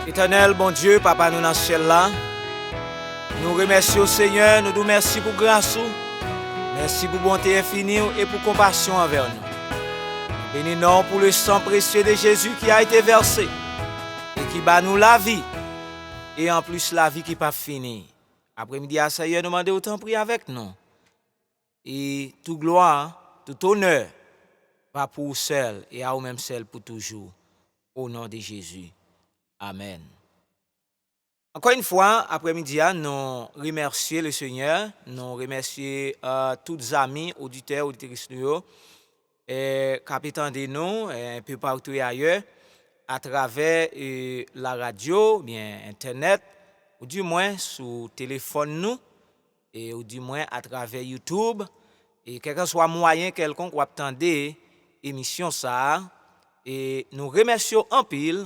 Éternel, bon Dieu, Papa, nous dans le ciel là. Nous remercions au Seigneur, nous merci pour grâce, merci pour bonté infinie et pour compassion envers nous. Bénis-nous pour le sang précieux de Jésus qui a été versé et qui bat nous la vie et en plus la vie qui pas finie. Après-midi, à Seigneur, nous demandons autant prier avec nous. Et toute gloire, tout honneur va pour vous seul et à vous-même seul pour toujours. Au nom de Jésus. Amen. Encore une fois, après-midi, nous remercions le Seigneur, nous remercions tous les amis, auditeurs, auditrices, capitaines de nous, un peu partout ailleurs, à travers la radio, bien Internet, ou du moins sur téléphone nous, et ou du moins à travers YouTube, et quel que soit moyen quelconque ou attendez émission ça, et nous remercions en pile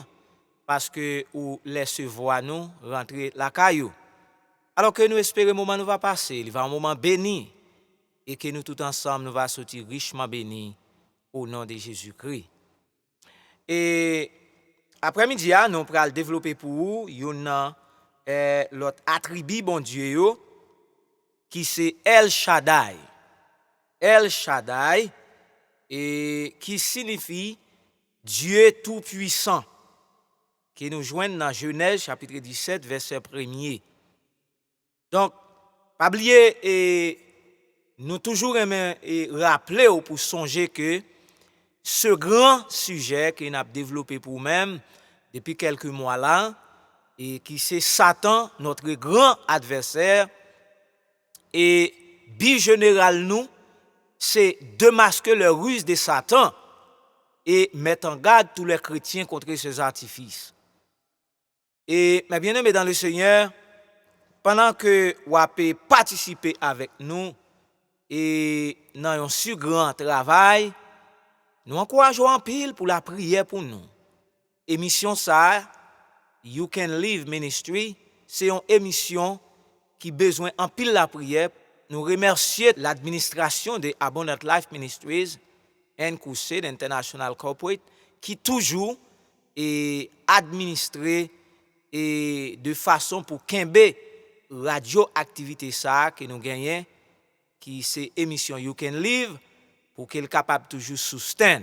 parce que ou laisse voir nous rentrer la caillou. Alors que nous espérons le moment nous va passer, il va un moment béni et que nous tout ensemble nous va sortir richement bénis au nom de Jésus-Christ. Et après-midi, nous allons développer pour vous l'autre attribut bon Dieu qui c'est El Shaddai. El Shaddai et qui signifie Dieu tout-puissant. Qui nous joignent dans Genèse chapitre 17 verset 1er. Donc, pas oublier et nous toujours aimer et rappeler pour songer que ce grand sujet que nous avons développé pour nous-mêmes depuis quelques mois là et qui c'est Satan, notre grand adversaire et bi général nous, c'est démasquer le ruse de Satan et mettre en garde tous les chrétiens contre ces artifices. Et mes bien-aimés dans le Seigneur, pendant que vous avez participé avec nous et dans un si grand travail, nous encourageons en pile pour la prière pour nous. Émission ça, You Can Live Ministry, c'est une émission qui a besoin en pile la prière. Nous remercions l'administration de Abundant Life Ministries and Crusade International Corporate qui toujours est administré et de façon pour Kembe radioactivité ça que nous gagnons qui c'est émission You Can Live pour qu'elle capable toujours soutenir.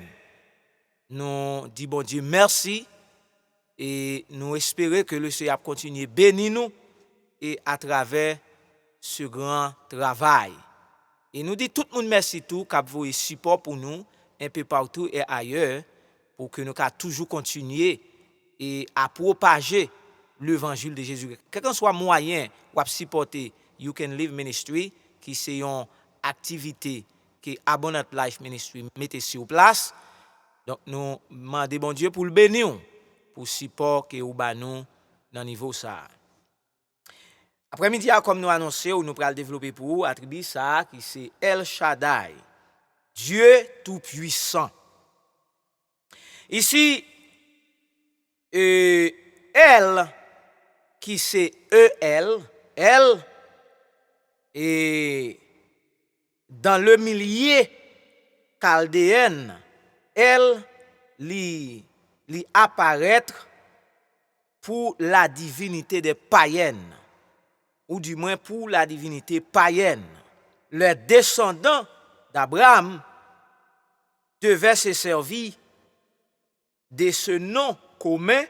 Nous disons bon Dieu merci et nous espérons que le Seigneur continue bénir nous et à travers ce grand travail. Et nous disons tout le monde merci tout qui vous support pour nous un peu partout et ailleurs pour que nous toujours continuer et à propager l'évangile de Jésus. Quel que soit moyen pour supporter You Can Live Ministry, qui c'est une activité que Abundant Life Ministry mette sur place. Donc nous demandons bon Dieu pour le bénir, pour support que nous nous dans niveau ça. Après-midi, comme nous annonçons, nous allons développer pour vous attribut ça qui c'est El Shaddai, Dieu tout-puissant. Ici, El qui c'est E-L, El, et dans le milieu chaldéen, El li apparaître pour la divinité des païennes, ou du moins pour la divinité païenne. Les descendants d'Abraham devaient se servir de ce nom commun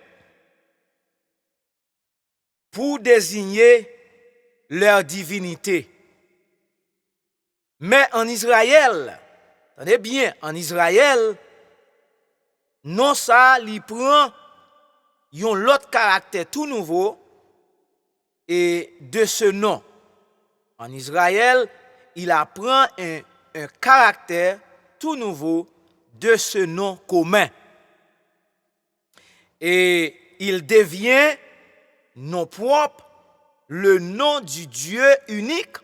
pour désigner leur divinité. Mais en Israël, attendez bien, en Israël, non ça, il prend un autre caractère tout nouveau et de ce nom. En Israël, il apprend un caractère tout nouveau de ce nom commun. Et il devient nom propre, le nom du Dieu unique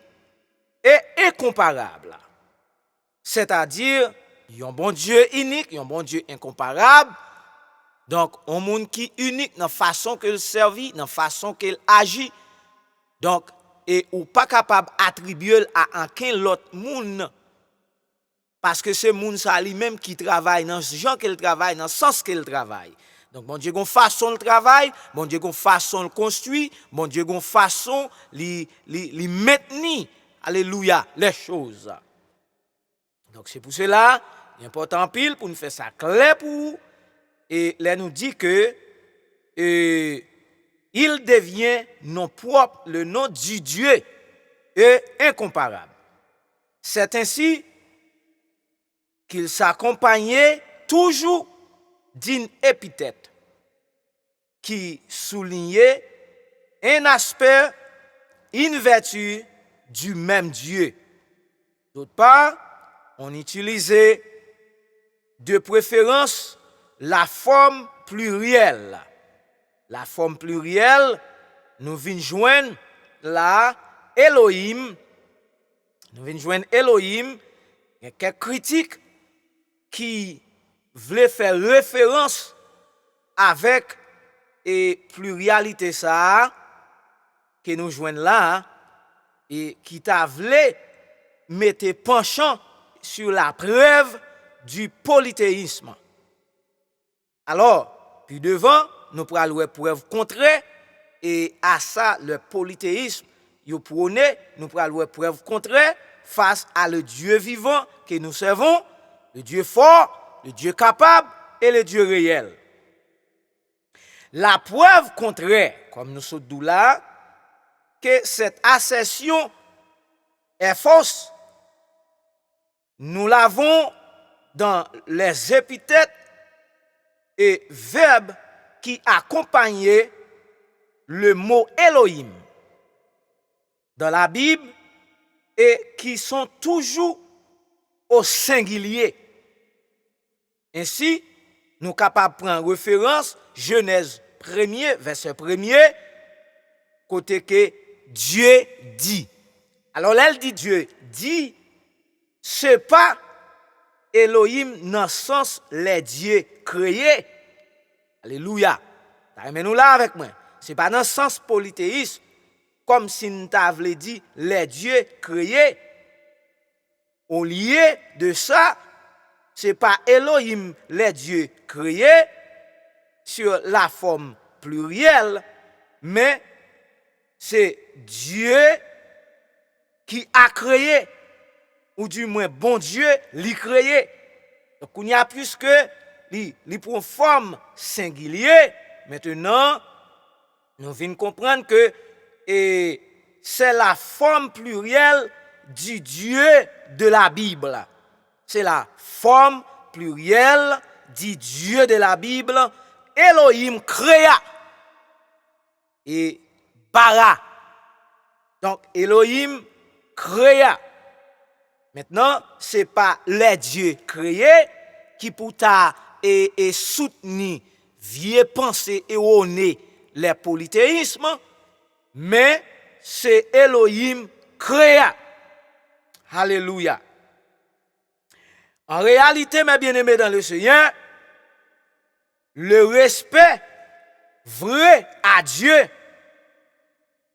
et incomparable. C'est-à-dire, un bon Dieu unique, un bon Dieu incomparable, Donc, un monde qui unique dans la façon qu'il servit, dans la façon qu'il agit. Donc, et ou pas capable d'attribuer à aucun autre monde. Parce que c'est monde ça lui-même qui travaille dans ce genre qu'il travaille, dans le sens qu'il travaille. Donc, bon Dieu, une façon de travail, bon Dieu, une façon de construire, bon Dieu, une façon de maintenir, alléluia, les choses. Donc, c'est pour cela, il est important pile pour nous faire ça clair pour vous. Et là, nous dit que il devient non propre, le nom du Dieu est incomparable. C'est ainsi qu'il s'accompagnait toujours d'une épithète qui soulignait un aspect, une vertu du même Dieu. D'autre part, on utilisait de préférence la forme plurielle. La forme plurielle, nous venons joindre la Elohim. Nous venons joindre Elohim. Il y a quelques critiques qui voulaient faire référence avec et pluralité ça que nous joignons là et qui t'a voulu mettre penchant sur la preuve du polythéisme. Alors, puis devant, nous prenons la preuve contraire et à ça, le polythéisme, nous prenons la preuve contraire face à le Dieu vivant que nous servons, le Dieu fort, le Dieu capable et le Dieu réel. La preuve contraire, comme nous sommes là, que cette assertion est fausse, nous l'avons dans les épithètes et verbes qui accompagnaient le mot Elohim dans la Bible et qui sont toujours au singulier. Ainsi, nous sommes capables de prendre référence Genèse 1er, verset 1er, côté que Dieu dit. Alors là, elle dit Dieu dit, c'est pas Elohim dans le sens les dieux créés. Alléluia. Nous là avec moi. C'est pas dans le sens polythéiste, comme si nous t'avions dit les dieux créés. Au lieu de ça, c'est pas Elohim les dieux créés sur la forme plurielle, mais c'est Dieu qui a créé, ou du moins bon Dieu l'a créé. Donc il y a plus que les pour forme singulière. Maintenant, nous venons comprendre que c'est la forme plurielle du Dieu de la Bible. C'est la forme plurielle du Dieu de la Bible. Elohim créa et bara. Donc Elohim créa. Maintenant, ce n'est pas les dieux créés qui pour ta et soutenir vieille pensée erronée les polythéismes, mais c'est Elohim créa. Alléluia. En réalité, mes bien-aimés dans le Seigneur, le respect vrai à Dieu,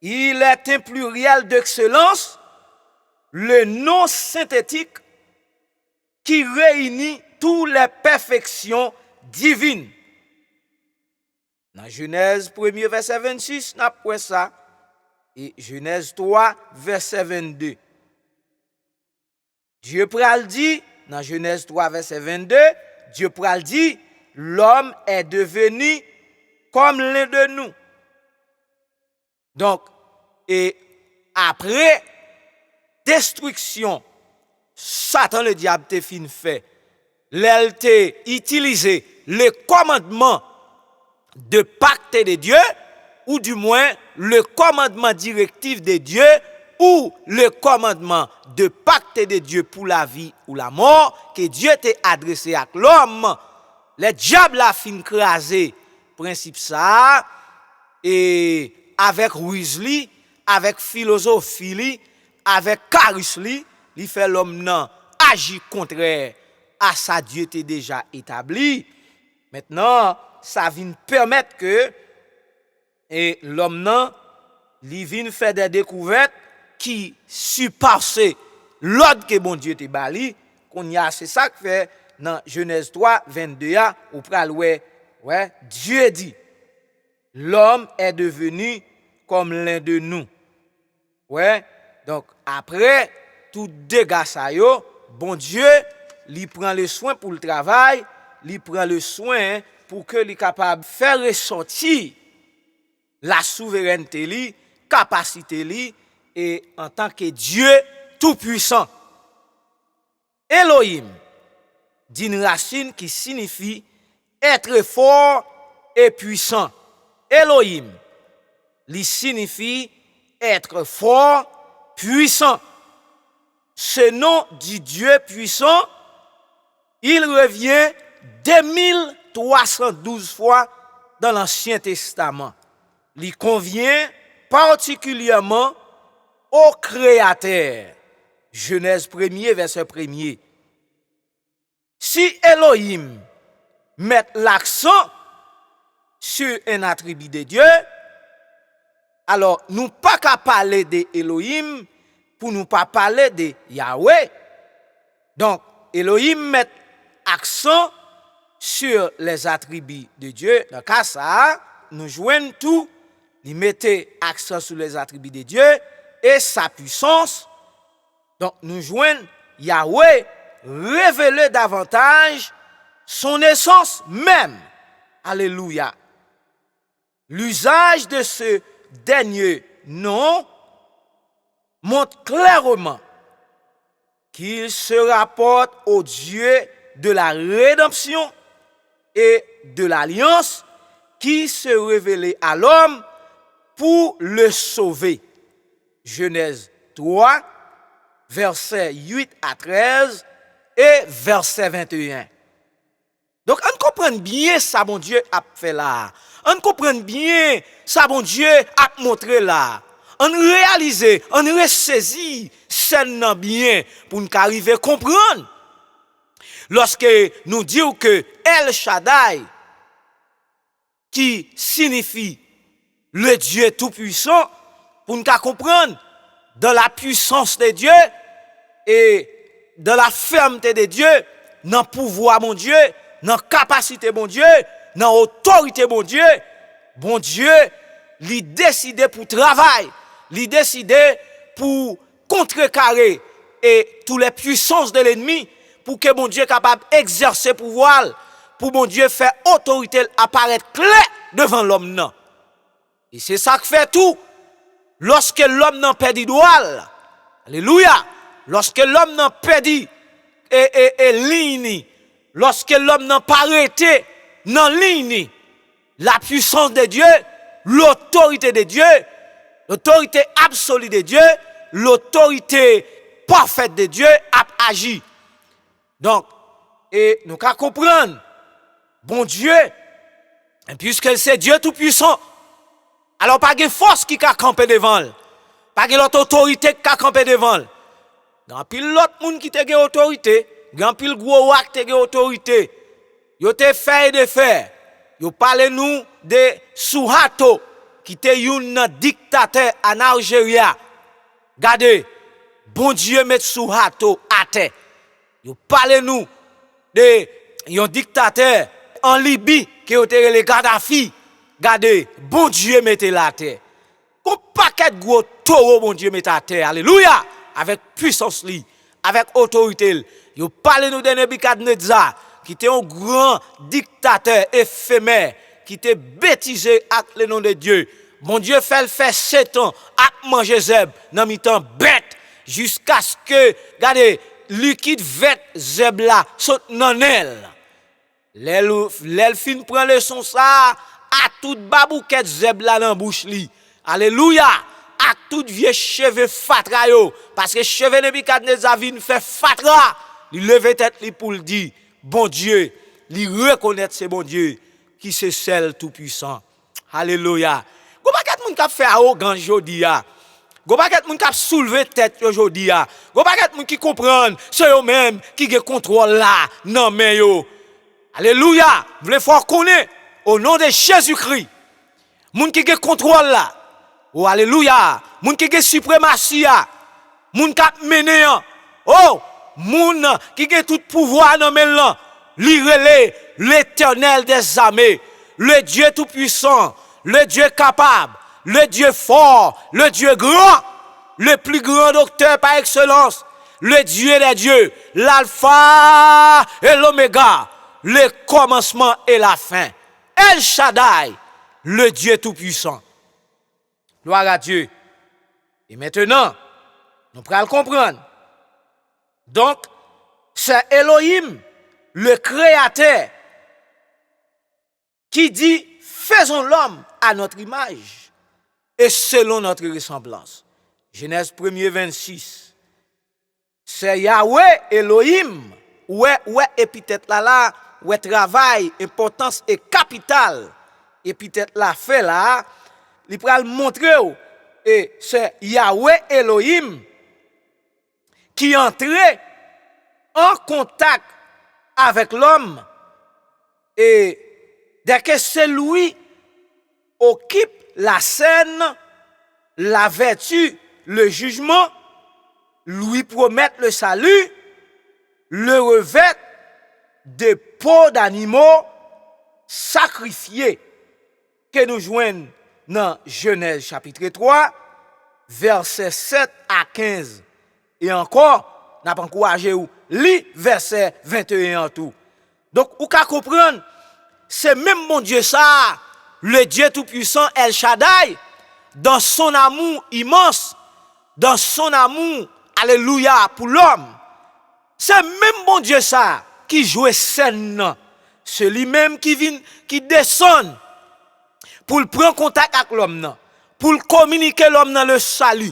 il est un pluriel d'excellence, le nom synthétique qui réunit toutes les perfections divines. Dans Genèse 1er, verset 26, n'a pas ça. Et Genèse 3, verset 22. Dieu pral dit, dans Genèse 3, verset 22, Dieu pral dit, l'homme est devenu comme l'un de nous. Donc, et après destruction, Satan le diable te fin fait. L'elle te utilisé le commandement de pacte de Dieu, ou du moins le commandement directif de Dieu, ou le commandement de pacte de Dieu pour la vie ou la mort, que Dieu t'a adressé à l'homme. Le diable a fin crasé principe ça, et avec Weasley, avec philosophie, avec charisme, il fait l'homme non agit contraire à ça Dieu t'a déjà établi. Maintenant, ça vient permettre que et l'homme nan li vient faire des découvertes qui surpassent l'ordre que bon Dieu te bali qu'on y a. C'est ça que fait dans Genèse 3 22 ou pral ouais Dieu dit l'homme est devenu comme l'un de nous. Donc après tout dégât ça yo, bon Dieu li prend le soin pour le travail, li prend le soin pour que li capable faire ressortir la souveraineté li, capacité li et en tant que Dieu tout puissant. Elohim d'une racine qui signifie être fort et puissant. Elohim li signifie être fort, puissant. Ce nom du Dieu puissant, il revient 2312 fois dans l'Ancien Testament. Il convient particulièrement au Créateur. Genèse 1er, verset 1er. Si Elohim met l'accent sur un attribut de Dieu, alors nous pas qu'à parler de Elohim pour nous pas parler de Yahweh. Donc Elohim met accent sur les attributs de Dieu. Dans le cas ça, nous joignons tout, il mettait accent sur les attributs de Dieu et sa puissance. Donc nous joignons Yahweh révéler davantage son essence même. Alléluia. L'usage de ce dernier nom montre clairement qu'il se rapporte au Dieu de la rédemption et de l'alliance qui se révélait à l'homme pour le sauver. Genèse 3, versets 8 à 13 et verset 21. Donc, on comprend bien ça, bon Dieu a fait là. On comprend bien ça, bon Dieu a montré là. On réalise, on ressaisit scène bien pour nous arriver à comprendre. Lorsque nous disons que El Shaddai, qui signifie le Dieu tout-puissant, pour nous comprendre dans la puissance de Dieu et dans la fermeté de Dieu, dans le pouvoir mon Dieu, dans la capacité mon Dieu, dans l'autorité mon Dieu, il décidé pour travail, il décidé pour contrecarrer et toutes les puissances de l'ennemi pour que mon Dieu soit capable d'exercer pouvoir, pour mon Dieu faire autorité apparaître clair devant l'homme non. Et c'est ça qui fait tout. Lorsque l'homme n'a pas dit droit, alléluia, lorsque l'homme n'a pas dit et ligne, lorsque l'homme n'a pas arrêté dans ligne, la puissance de Dieu, l'autorité de Dieu, l'autorité absolue de Dieu, l'autorité parfaite de Dieu a agi. Donc, et nous qu'à comprendre, bon Dieu, puisque c'est Dieu tout-puissant, alors pas de force qui a campé devant, pas de l'autre autorité qui a campé devant. Grand pile l'autre monde qui te gen autorité, grand pile gros wak te gen autorité. Yo te fait de faire. Yo parle nous de Suharto qui te un dictateur en Algérie. Gardez, bon Dieu met Suharto à terre. Yo parle nous de un dictateur en Libye qui était le Gaddafi. Gardez, bon Dieu mette la terre. Qu'on paquet de gros taureaux, bon Dieu mette à terre. Alléluia. Avec puissance li, avec autorité. Yo parle nous de Nebuchadnezzar, qui était un grand dictateur éphémère, qui était bêtisé avec le nom de Dieu. Bon Dieu fait le faire 7 ans à manger zeb dans mi-temps bête jusqu'à ce que, regardez, liquide vête zeb là saute dans elle. L'el fin prend le son ça à toute babouquette zeb là dans bouche li. Alléluia. À tout vieux cheveux fatra yo parce que cheveux Nebuchadnezzar vinn fait fatra, il lever tête li pour le dire bon Dieu, il reconnaître c'est bon Dieu qui c'est celle tout puissant. Alléluia. Go paquet moun k'ap fait arrogant jodi a. Go paquet moun k'ap soulever tête jodi a. Go paquet moun qui comprendre c'est eux même qui gen contrôle là nan men yo. Alléluia. Vous voulez faut connaître au nom de Jésus-Christ, moun qui gen contrôle là, oh alléluia, moun qui gen suprématie là, moun qui mené, oh, moun qui gen tout pouvoir dans men là, li relé l'Éternel des armées, le Dieu tout-puissant, le Dieu capable, le Dieu fort, le Dieu grand, le plus grand docteur par excellence, le Dieu des dieux, l'alpha et l'oméga, le commencement et la fin. El Shaddai, le Dieu tout-puissant. Gloire à Dieu. Et maintenant, nous pourrons le comprendre. Donc, c'est Elohim, le créateur, qui dit, faisons l'homme à notre image et selon notre ressemblance. Genèse 1er 26. C'est Yahweh Elohim, ouais épithète là, ouais travail, importance et capital. Épithète là fait là, il va le montrer et c'est Yahweh Elohim qui entrait en contact avec l'homme et dès que c'est lui occupe la scène, la vertu, le jugement, lui promet le salut, le revêt de peaux d'animaux sacrifiés que nous joignons dans Genèse chapitre 3, versets 7 à 15. Et encore, n'a pas encouragé ou lit verset 21 en tout. Donc, vous pouvez comprendre, c'est même mon Dieu ça, le Dieu tout-puissant El Shaddai, dans son amour immense, dans son amour, alléluia, pour l'homme. C'est même mon Dieu ça qui joue scène. C'est lui-même qui descend pour prendre contact avec l'homme, pour communiquer l'homme dans le salut,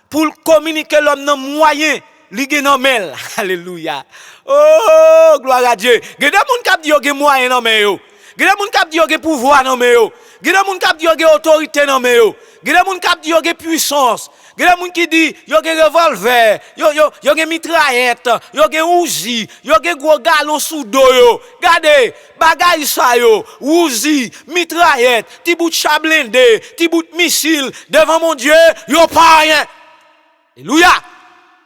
pour communiquer l'homme dans le moyen, li gen nan men. Alléluia. Oh, gloire à Dieu. Gen des moun k'ap di yo gen moyen nan men yo. Gen des moun k'ap di yo gen pouvoir nan men yo. Gen des moun k'ap di yo gen autorité nan men yo. Gen des moun k'ap di yo gen puissance. Gen des moun qui di yo gen revolver, yo gen mitraillette, yo gen Uzi, yo gen gros galon sous dos yo. Gade, bagay sa yo, Uzi, mitraillette, ti bout chablende, ti bout missile devant mon Dieu, yo pas rien. Alléluia.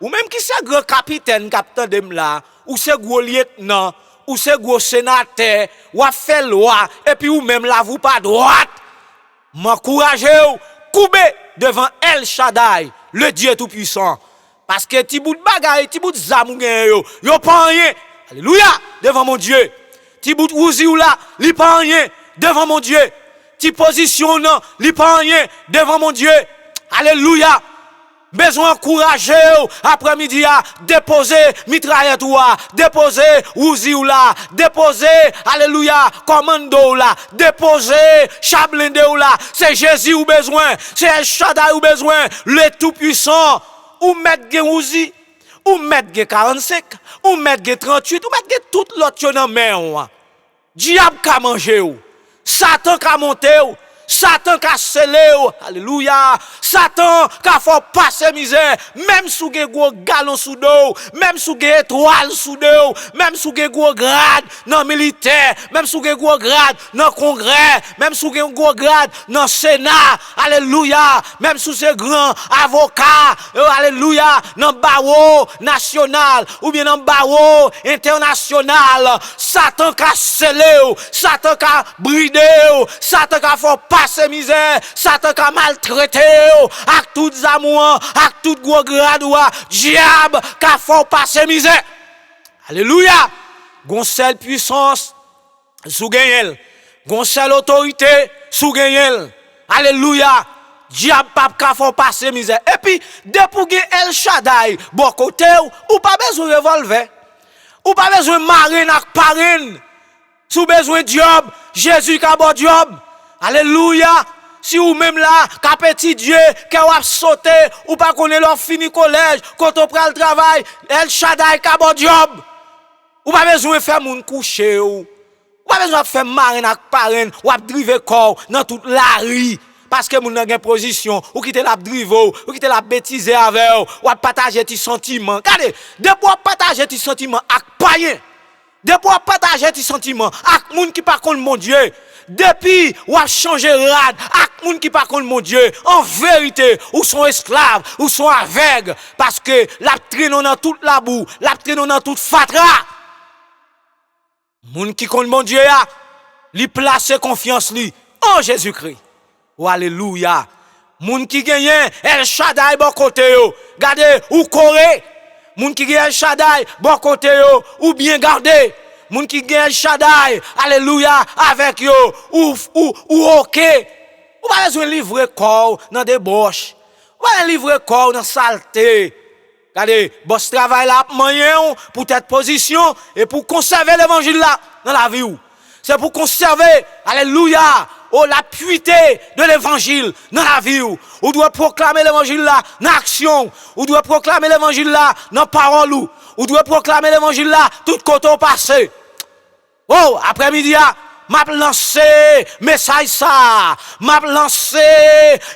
Ou même qui c'est grand capitaine capitaine de là, ou c'est gros lieutenant, ou c'est gros sénateur, ou a fait loi, et puis ou même là vous pas droite. M'encouragez ou couper devant El Shaddai, le Dieu tout-puissant. Parce que ti bout de bagaille, ti bout de zam ou gen yo pas rien. Alléluia, devant mon Dieu. Ti bout ouzi ou là, li pas rien devant mon Dieu. Ti position non, li pas rien devant mon Dieu. Alléluia. Besoin encourager après-midi à déposer mitraillette ou à déposer ouzi ou là, déposer alléluia commando ou là, déposer chablende ou là, c'est Jésus ou besoin, c'est El Shaddai ou besoin, le tout puissant ou mettre gen ouzi, ou mettre gen 45, ou mettre gen 38, ou mettre gen tout l'autre dans main. Diable ka manger ou, Satan ka monter ou, Satan ka scellé, alléluia. Satan ka faut passer misère, même sous ge gros galon sous dos, même sous ge étoile sous dos, même sous ge gros grade dans militaire, même sous ge gros grade dans congrès, même sous ge gros grade dans sénat, alléluia, même sous ce grand avocat, alléluia, dans barreau national ou bien dans barreau international, Satan ka scellé, Satan ka bridé, Satan ka faut passer misère, Satan ka maltraité, ak tout amour, ak tout gros grade, diable ka faut passer misère. Alléluia. Gon seule puissance sous gagnel, gon seule autorité sous gagnel. Alléluia. Diable pas ka faut passer misère. Et puis depuis El Shaddai bon côté ou pas besoin revolver. Ou pas besoin marine ak parine. Sous besoin job, Jésus ka bon job. Alléluia. Si ou même là, ka petit Dieu, qui a sauté, ou pas connaît leur fini collège, quand on prend le travail, El Shaddai ka bon job. Ou pas besoin faire moun coucher ou pas besoin faire marine ak parrain, ou ap drive corps dans toute la rue. Parce que moun nan gen position, ou quitte la drive ou quitte la bêtise avec ou ap partager tes sentiments. Regardez, depuis ou partager tes sentiments ak païen, Depuis ou partager tes sentiments avec moun qui pas contre mon Dieu. Depuis ou a changé rad avec moun qui pas contre mon Dieu. En vérité, ou sont esclaves, ou sont aveugles parce que la traîne dans toute la boue, la traîne dans toute fatra. Moun qui contre mon Dieu a, li place confiance li en Jésus-Christ. Oh, alléluia. Moun qui gagne El Shaddai bon côté yo. Gardez ou coré. Moun qui gagne El Shaddai bon côté yo ou bien gardé. Moun qui gagne El Shaddai, alléluia, avec yo ou OK. Ou pas besoin livrer corps dans débauche. Ou pas livrer corps dans saleté. Regardez, boss travail là moyen pour cette position et pour conserver l'évangile là dans la vie. C'est pour conserver, alléluia, la pureté de l'évangile dans la vie. Ou doit proclamer l'évangile là dans l'action. Ou doit proclamer l'évangile là dans la parole. Ou doit proclamer l'évangile là tout côté au passé. Oh, après-midi, m'a lancé message ça, m'a lancé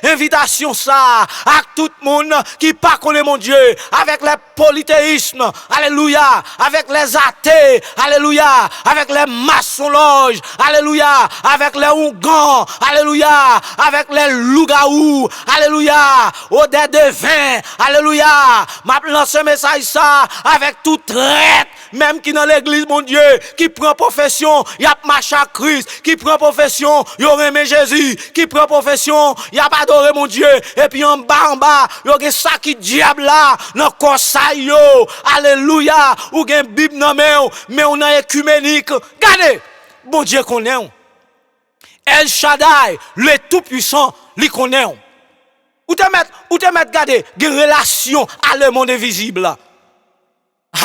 invitation ça à tout le monde qui pas connaît mon Dieu, avec les polythéismes, alléluia, avec les athées, alléluia, avec les maçons-loges, alléluia, avec les ougans, alléluia, avec les loups-gaous, alléluia, au des devins, alléluia, m'a lancé message ça avec tout traite, même qui dans l'église mon Dieu, qui prend profession, y a marché à Christ, qui prend profession, y a aimé Jésus, qui prend profession, y a adoré mon Dieu, et puis en bas, y a ça qui diable là, dans corps ça yo, alléluia, ou gen Bible nan mais on a écuménique. Regardez, bon Dieu connaît. El Shaddai, le tout-puissant, li connaît. Ou te mettre, regardez, des relations à le monde invisible.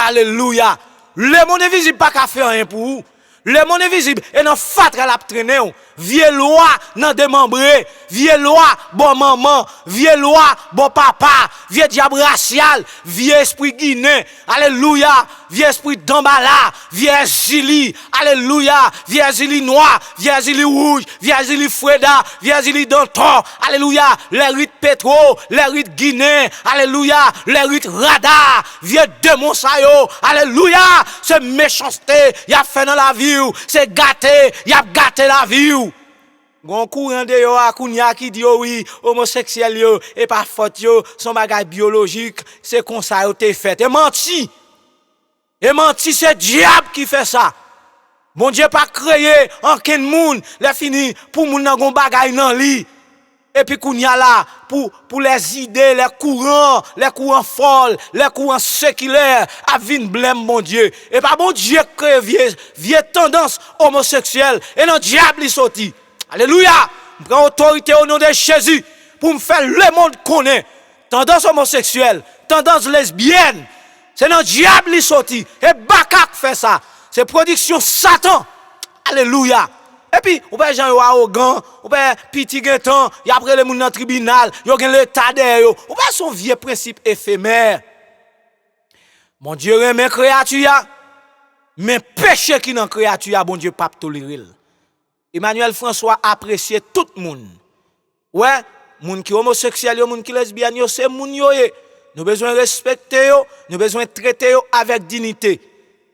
Alléluia. Le monde invisible pas qu'à faire rien pour vous. Le monde invisible est dans fatra la traîner. Vieux loi nan démembré, vieux loi bon maman, vieux loi bon papa, vieux diable racial, vieux esprit guinéen. Alléluia. Vieux esprit d'emballa, vieux zili, alléluia, vieux zili noir, vieux zili rouge, vieux zili freda, vieux zili danton, alléluia, les rites pétro, les rites guinéens, alléluia, les rites radar, vieux démon sayo, alléluia, c'est méchanceté, y a fait dans la vie, c'est gâté, y a gâté la vie. Gon courant de yo a kounya qui dit oui, homosexuel yo, et pas faute yo, son bagage biologique, c'est comme ça yo te fait, et menti. Et menti, c'est diable qui fait ça. Bon Dieu pas créé aucun monde, les fini pour moun nan gon bagay nan li. Et puis kounya là pour les idées, les courants folles, les courants séculaires à vin blême mon Dieu. Et pas bon Dieu créé vieille tendance homosexuelle et non diable li sorti. Alléluia. Je prends autorité au nom de Jésus pour me faire le monde connaît tendance homosexuelle, tendance lesbienne. C'est notre diable qui sorti. Et Bakak fait ça. C'est production Satan. Alléluia. Et puis, ou pas gens arrogant, ou pas petit temps, y après le monde dans le tribunal, y a l'état derrière, ou pas son vieux principe éphémère. Mon Dieu remet créature, mais péché qui dans créature, bon Dieu pas tolérer. Emmanuel François appréciait tout le monde. Ouais, moun qui homosexuel, moun qui lesbienne, c'est moun yo. Nous besoin respecter yo, nous besoin traiter yo avec dignité.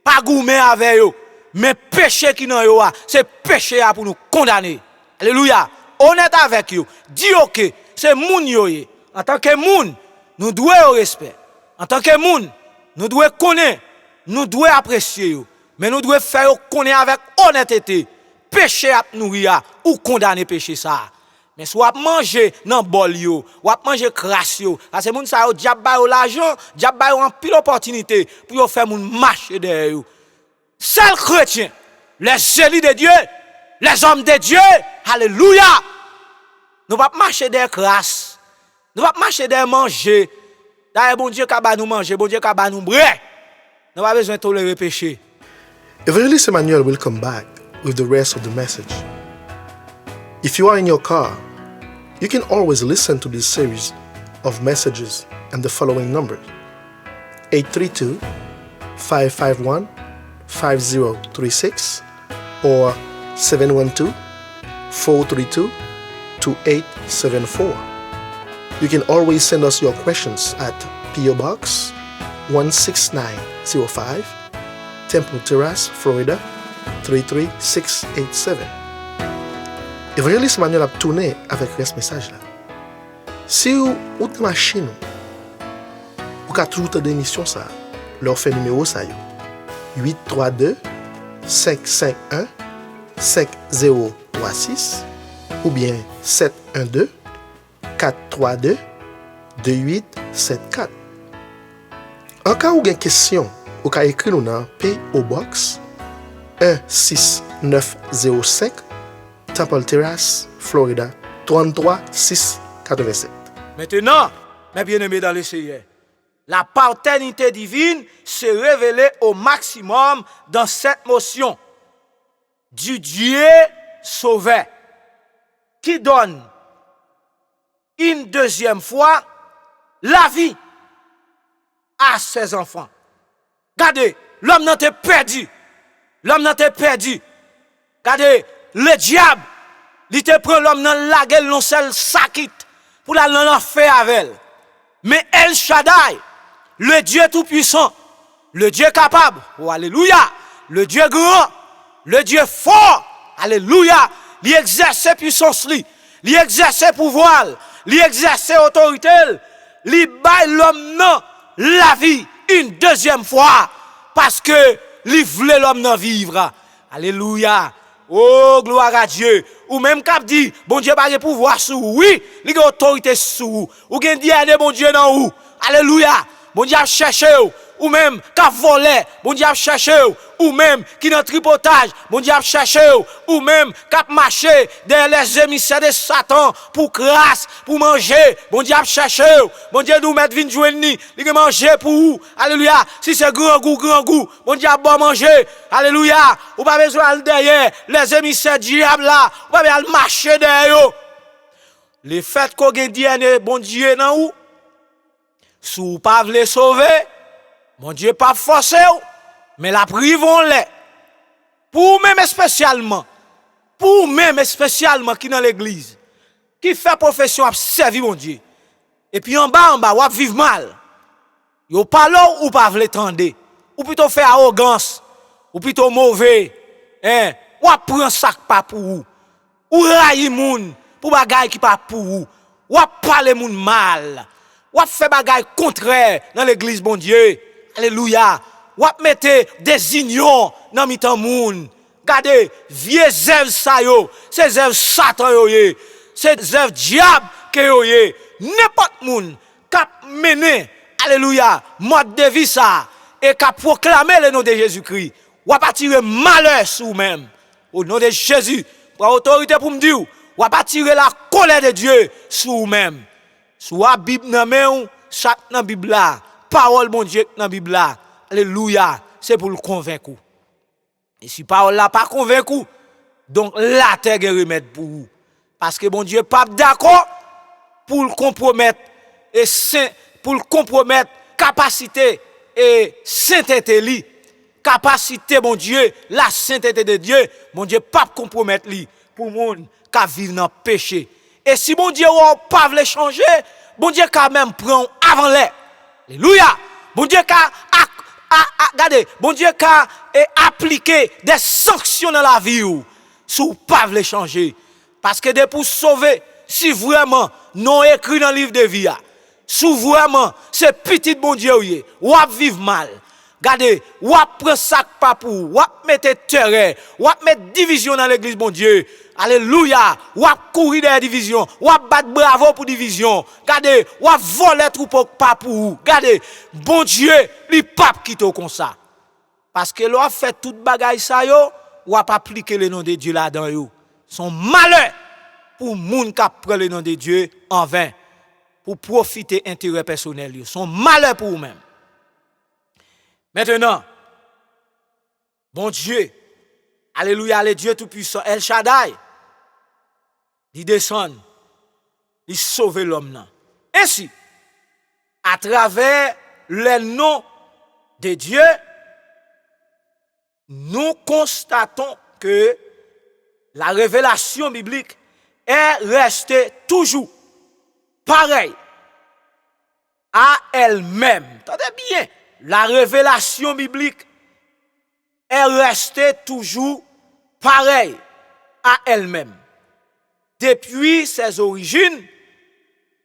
Pas goumer avec yo, mais péché qui nan yo, c'est péché pour nous condamner. Alléluia. Honnête avec yo. Dis OK, c'est moun yo. En tant que moun, nous devons respect. En tant que moun, nous devons connaître, nous devons apprécier yo, mais nous devons faire connaître avec honnêteté. Péché à nourrir ou condamner péché ça. Mais soit manger dans bol yo, ou manger crasse yo. Parce que moun sa yo diable ba yo l'argent, diable ba yo en pile opportunité pour yo faire moun marcher derrière yo. Seul chrétien, les élus de Dieu, les hommes de Dieu, alléluia. Nous pas marcher derrière crasse. Nous pas marcher derrière manger. D'ailleurs bon Dieu ka ba nous manger, bon Dieu ka ba nous boire. Nous pas besoin de tolérer péché. Evangelist Emmanuel will come back with the rest of the message. If you are in your car, you can always listen to this series of messages and the following numbers: 832-551-5036 or 712-432-2874. You can always send us your questions at P.O. Box 16905, Temple Terrace, Florida 33687. Évangéliste Manuel a tourné avec ce message là. Si vous avez une machine, vous avez toujours des émissions ça, leur fait numéro ça 832 551 5036 ou bien 712 432 2874. En cas où vous avez une question, vous pouvez écrire dans P.O. Box 16905 Temple Terrace, Florida 33687. Maintenant, mes bien-aimés dans le Seigneur, la paternité divine s'est révélée au maximum dans cette motion du Dieu sauveur qui donne une deuxième fois la vie à ses enfants. Regardez, l'homme n'a pas perdu. L'homme n'a pas perdu. Regardez, le diable, il te prend l'homme dans la gueule, non seul sakit, pour la l'en faire avec elle. Mais El Shaddai, le Dieu tout-puissant, le Dieu capable, oh alléluia, le Dieu grand, le Dieu fort, alléluia, il exerce puissance, il exerce pouvoir, il exerce autorité, il baille l'homme dans la vie une deuxième fois, parce que il voulait l'homme dans vivre. Alléluia. Oh, gloire à Dieu. Ou même cap dit, bon Dieu pas de pouvoir sur vous. Oui, il a autorité sur vous. Ou gen dit, bon Dieu dans vous. Alléluia. Bon Dieu a cherché vous. Ou même cap volé, bon Dieu a cherché vous. Ou même qui dans tripotage, bon Dieu a cherché vous. Ou même cap marché derrière les émissaires de Satan pour grâce, pour manger, bon Dieu a cherché vous. Bon Dieu nous mettre vin jouer ni, il a manger pour vous. Alléluia. Si c'est grand goût, bon Dieu a bon manger. Alléluia. Ou pas besoin derrière les émissaires diable là, ou pas besoin marcher derrière. Le fait qu'on ait dit bon Dieu dans vous, si vous pas voulez sauver, bon Dieu pas forcé, mais la privons-les. Pour même spécialement qui dans l'église, qui fait profession à servir mon Dieu. Et puis en bas, ou à vivre mal. Yo pas là ou pas vle tendre. Ou plutôt faire arrogance, ou plutôt mauvais. Ou à prendre sac pas pour vous. Ou railler moun pour bagay qui pas pour vous. Ou à parler moun mal. Ou à faire bagay contraire dans l'église bon Dieu. Alléluia. Ou à mettre des unions dans mitan moun. Regardez, vieux zèv sa yo, c'est zèv Satan yo ye. C'est zèv diable que yo ye. N'importe moun k'ap mené, alléluia, mode de vie ça et k'ap proclamer le nom de Jésus-Christ. Ou à tirer malheur sur vous-même. Au nom de Jésus, pour autorité pour me dire, ou à tirer la colère de Dieu sur vous-même. Soit Bible nan men, chaque nan Bible là, parole bon Dieu dans Bible là. Alléluia, c'est pour le convaincre. Et si parole là pas convaincu, donc la terre est remède pour vous. Parce que bon Dieu pas d'accord pour le compromettre et pour le compromettre capacité et sainteté li. Capacité bon Dieu, la sainteté de Dieu, bon Dieu pas compromettre li pour monde qui vivre dans péché. Et si bon Dieu ou pas veut changer, bon Dieu quand même prend avant l'air. Alléluia. Bon Dieu regardez, bon Dieu a appliqué des sanctions dans la vie ou si vous pas voulez changer. Parce que de pour sauver, si vraiment non écrit dans le livre de vie, si vraiment c'est petit bon Dieu ou à vivre mal. Regardez, ou à prendre sac pas pour, ou à mettre terreur, ou à mettre division dans l'église bon Dieu. Alléluia. Ou à courir des divisions, ou à battre bravo pour division. Regardez, ou à voler troupeau pas pour vous. Regardez, bon Dieu, li pape qui te comme ça. Parce que l'on a fait toute bagaille ça yo, ou à pas appliquer le nom de Dieu là-dedans yo. Son malheur pour moun qui prend le nom de Dieu en vain pour profiter intérêt personnel yo. Son malheur pour vous-même. Maintenant, bon Dieu, alléluia, le Dieu tout-puissant, El Shaddai, il descend, il sauve l'homme. Ainsi, à travers le nom de Dieu, nous constatons que la révélation biblique est restée toujours pareille à elle-même. Attendez bien, la révélation biblique est restée toujours pareille à elle-même depuis ses origines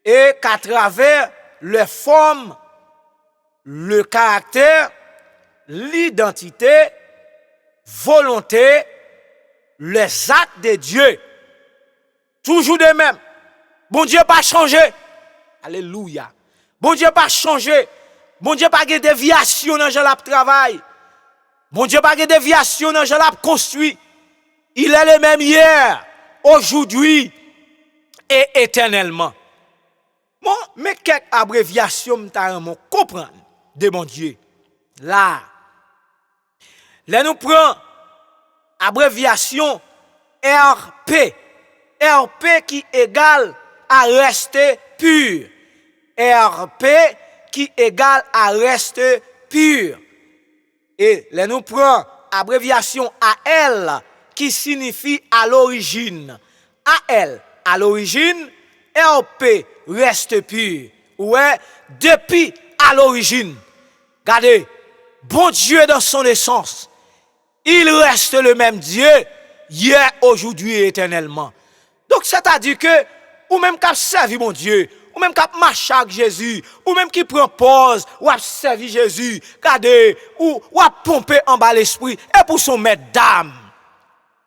et qu'à travers les formes, le caractère, l'identité, volonté, les actes de Dieu, toujours de même. Bon Dieu pas changé. Alléluia. Bon Dieu pas changé. Bon Dieu pas de déviation dans le travail. Bon Dieu pas de déviation dans le construit. Il est le même hier, aujourd'hui et éternellement. Bon, mais quelques abréviations m'tarement comprendre de mon Dieu. Là nous prenons abréviation RP. RP qui égale à rester pur. RP qui égale à rester pur. Et là nous prenons abréviation AL qui signifie à l'origine. AL, à l'origine, RP reste pur. Ouais, depuis à l'origine. Regardez, bon Dieu dans son essence, il reste le même Dieu, hier, aujourd'hui et éternellement. Donc, c'est-à-dire que, ou même qui a servi mon Dieu, ou même qui a marché avec Jésus, ou même qui prend pause, ou a servi Jésus, regardez, ou a pompé en bas l'esprit, et pour son maître d'âme.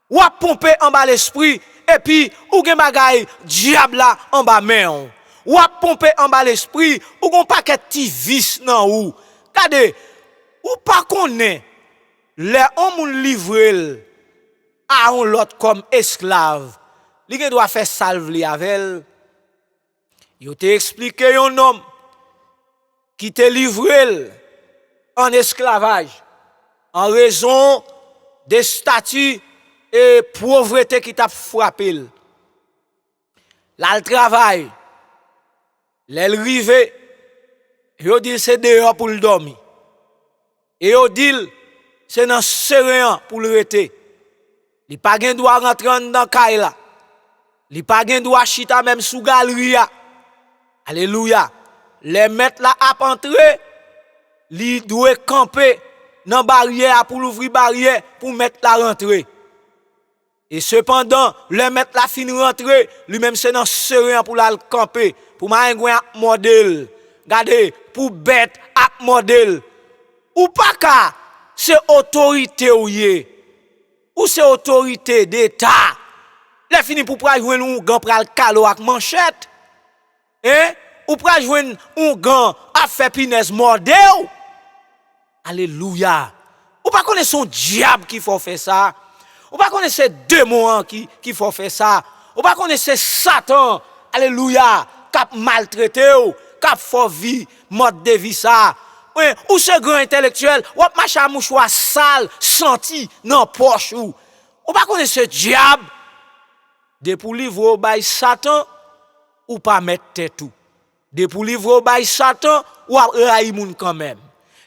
Ou a pompé en bas l'esprit, et puis, ou gen bagay, diable là en bas main. Ou a pompé en bas l'esprit, ou gon paquet ti vis nan ou. Regardez, ou pas connaît, les hommes livrés à un l'autre comme esclave. Li gen doit faire salve li avec. Yo te expliqué un homme qui te livré en esclavage en raison des statuts et pauvreté qui t'a frappé. Là le travail, l'elle rive, yo dit c'est dehors pour le dormir. Et yo dit c'est dans serein pour le rete. Li pa gen droit rentrer dans kay la. Li pa gen droit chita même sous galerie. Alléluia. Les maîtres là a entrer, li doit camper dans barrière pour l'ouvrir barrière pour mettre la rentrer. Et cependant, le maître la fin rentrer, lui-même c'est dans serein pour la camper, pour manger modèle. Regardez, pour bête à modèle. Ou pas ka, c'est autorité ou c'est autorité d'État. Les fini pour pas jouer un gant pral calo avec manchette. Hein? Ou pas jouer un gant à faire pinesse modèle. Alléluia. Ou pas connaître son diable qui faut faire ça. Ou pas connaître ces démons qui faut faire ça. Ou pas connaître Satan. Alléluia. Qui a maltraité ou qui a fait vie, mode de vie ça. Ou ce grand intellectuel, ou marche à mouchoir sale, senti dans poche ou pas connaître ce diable de pour livrer au bail Satan ou pas mettre tête tout. De pour livrer au bail Satan ou railler moun quand même.